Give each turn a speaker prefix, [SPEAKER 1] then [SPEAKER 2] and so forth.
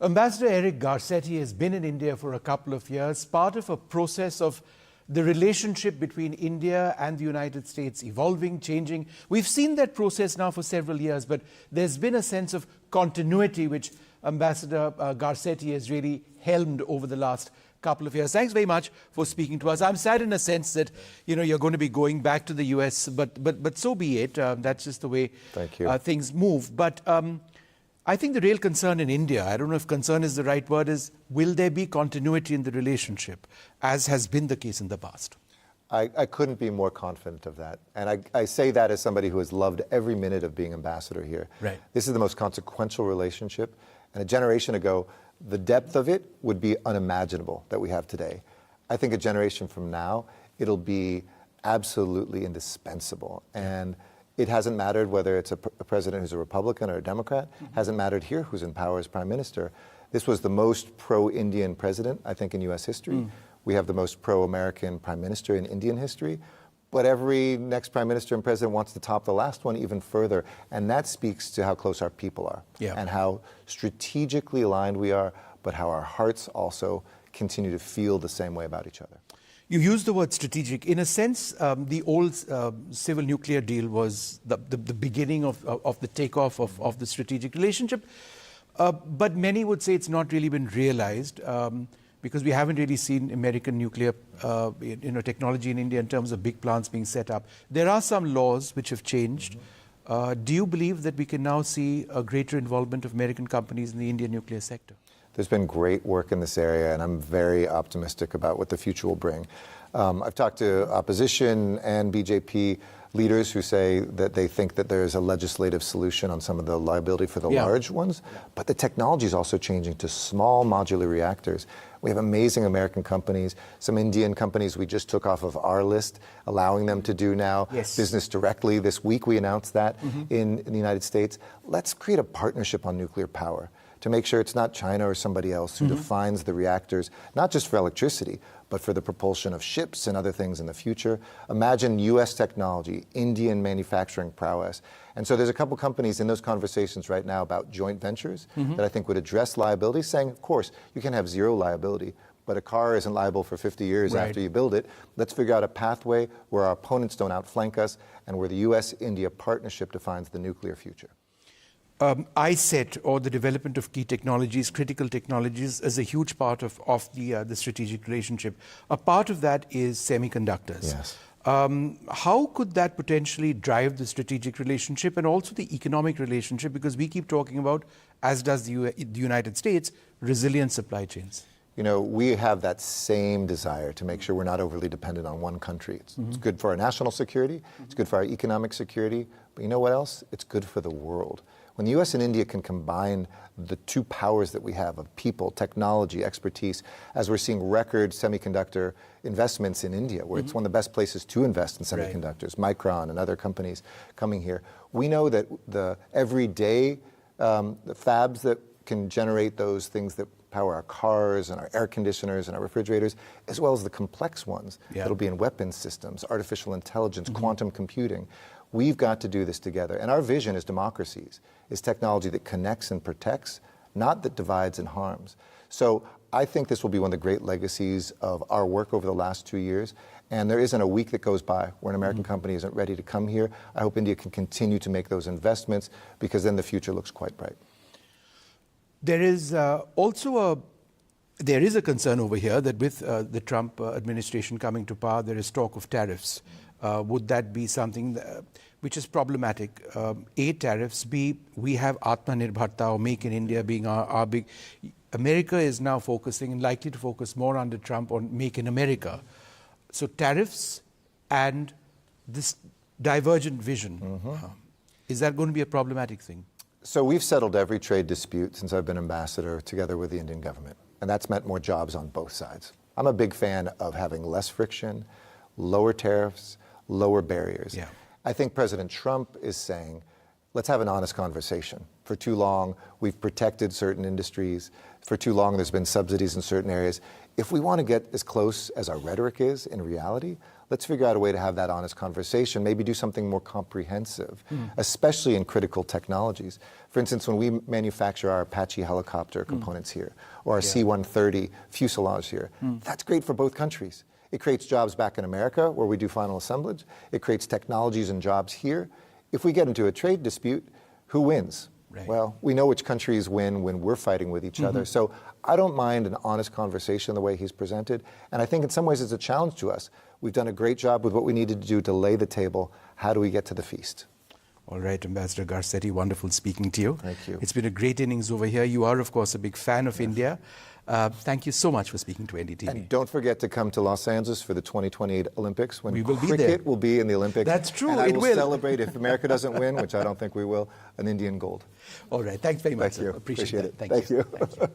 [SPEAKER 1] Ambassador Eric Garcetti has been in India for a couple of years, part of a process of the relationship between India and the United States evolving, changing. We've seen that process now for several years, but there's been a sense of continuity which Ambassador Garcetti has really helmed over the last couple of years. Thanks very much for speaking to us. I'm sad in a sense that you're going to be going back to the US, but so be it. That's just the way things move. But I think the real concern in India, I don't know if concern is the right word, is will there be continuity in the relationship, as has been the case in the past?
[SPEAKER 2] I couldn't be more confident of that. And I say that as somebody who has loved every minute of being ambassador here.
[SPEAKER 1] Right.
[SPEAKER 2] This is the most consequential relationship. And a generation ago, the depth of it would be unimaginable that we have today. I think a generation from now, it'll be absolutely indispensable. And it hasn't mattered whether it's a president who's a Republican or a Democrat. Hasn't mattered here who's in power as prime minister. This was the most pro-Indian president, I think, in U.S. history. We have the most pro-American prime minister in Indian history. But every next prime minister and president wants to top the last one even further. And that speaks to how close our people are and how strategically aligned we are, but how our hearts also continue to feel the same way about each other.
[SPEAKER 1] You used the word strategic. In a sense, the old civil nuclear deal was the beginning of the takeoff of the strategic relationship. But many would say it's not really been realized because we haven't really seen American nuclear technology in India in terms of big plants being set up. There are some laws which have changed. Do you believe that we can now see a greater involvement of American companies in the Indian nuclear sector?
[SPEAKER 2] There's been great work in this area, and I'm very optimistic about what the future will bring. I've talked to opposition and BJP leaders who say that they think that there's a legislative solution on some of the liability for the large ones, but the technology is also changing to small modular reactors. We have amazing American companies, some Indian companies we just took off of our list, allowing them to do now business directly. This week we announced that in the United States. Let's create a partnership on nuclear power to make sure it's not China or somebody else who defines the reactors, not just for electricity, but for the propulsion of ships and other things in the future. Imagine U.S. technology, Indian manufacturing prowess. And so there's a couple companies in those conversations right now about joint ventures that I think would address liability, saying, of course, you can have zero liability, but a car isn't liable for 50 years after you build it. Let's figure out a pathway where our opponents don't outflank us and where the U.S.-India partnership defines the nuclear future.
[SPEAKER 1] ISET, or the development of key technologies, critical technologies, is a huge part of the strategic relationship. A part of that is semiconductors.
[SPEAKER 2] Yes.
[SPEAKER 1] How could that potentially drive the strategic relationship and also the economic relationship? Because we keep talking about, as does the United States, resilient supply chains.
[SPEAKER 2] You know, we have that same desire to make sure we're not overly dependent on one country. It's good for our national security, it's good for our economic security, but you know what else? It's good for the world. When the US and India can combine the two powers that we have of people, technology, expertise, as we're seeing record semiconductor investments in India, where it's one of the best places to invest in semiconductors, Micron and other companies coming here, we know that the everyday the fabs that can generate those things that power our cars and our air conditioners and our refrigerators, as well as the complex ones that'll be in weapons systems, artificial intelligence, quantum computing. We've got to do this together. And our vision as democracies is technology that connects and protects, not that divides and harms. So I think this will be one of the great legacies of our work over the last 2 years. And there isn't a week that goes by where an American company isn't ready to come here. I hope India can continue to make those investments, because then the future looks quite bright.
[SPEAKER 1] There is also a concern over here that with the Trump administration coming to power, there is talk of tariffs. Would that be something which is problematic? A, tariffs. B, we have Atmanirbharta, or Make in India, being our big. America is now focusing and likely to focus more under Trump on Make in America. So tariffs and this divergent vision, is that going to be a problematic thing?
[SPEAKER 2] So we've settled every trade dispute since I've been ambassador together with the Indian government, and that's meant more jobs on both sides. I'm a big fan of having less friction, lower tariffs, lower barriers. I think President Trump is saying, let's have an honest conversation. For too long, we've protected certain industries. For too long, there's been subsidies in certain areas. If we want to get as close as our rhetoric is in reality, Let's figure out a way to have that honest conversation, maybe do something more comprehensive, especially in critical technologies. For instance, when we manufacture our Apache helicopter components here, or our C-130 fuselage here, that's great for both countries. It creates jobs back in America, where we do final assemblage. It creates technologies and jobs here. If we get into a trade dispute, who wins?
[SPEAKER 1] Right.
[SPEAKER 2] Well, we know which countries win when we're fighting with each other. So I don't mind an honest conversation the way he's presented. And I think in some ways it's a challenge to us. We've done a great job with what we needed to do to lay the table. How do we get to the feast?
[SPEAKER 1] All right, Ambassador Garcetti, wonderful speaking to you.
[SPEAKER 2] Thank you.
[SPEAKER 1] It's been a great innings over here. You are, of course, a big fan of India. Thank you so much for speaking to NDTV.
[SPEAKER 2] And don't forget to come to Los Angeles for the 2028 Olympics, when
[SPEAKER 1] We will be
[SPEAKER 2] cricket
[SPEAKER 1] there.
[SPEAKER 2] will be in the Olympics.
[SPEAKER 1] That's true,
[SPEAKER 2] and I
[SPEAKER 1] it
[SPEAKER 2] will
[SPEAKER 1] will.
[SPEAKER 2] celebrate, if America doesn't win, which I don't think we will, an Indian gold.
[SPEAKER 1] All right, thanks very much.
[SPEAKER 2] Thank you.
[SPEAKER 1] Appreciate
[SPEAKER 2] it.
[SPEAKER 1] that.
[SPEAKER 2] Thank you.
[SPEAKER 1] Thank you.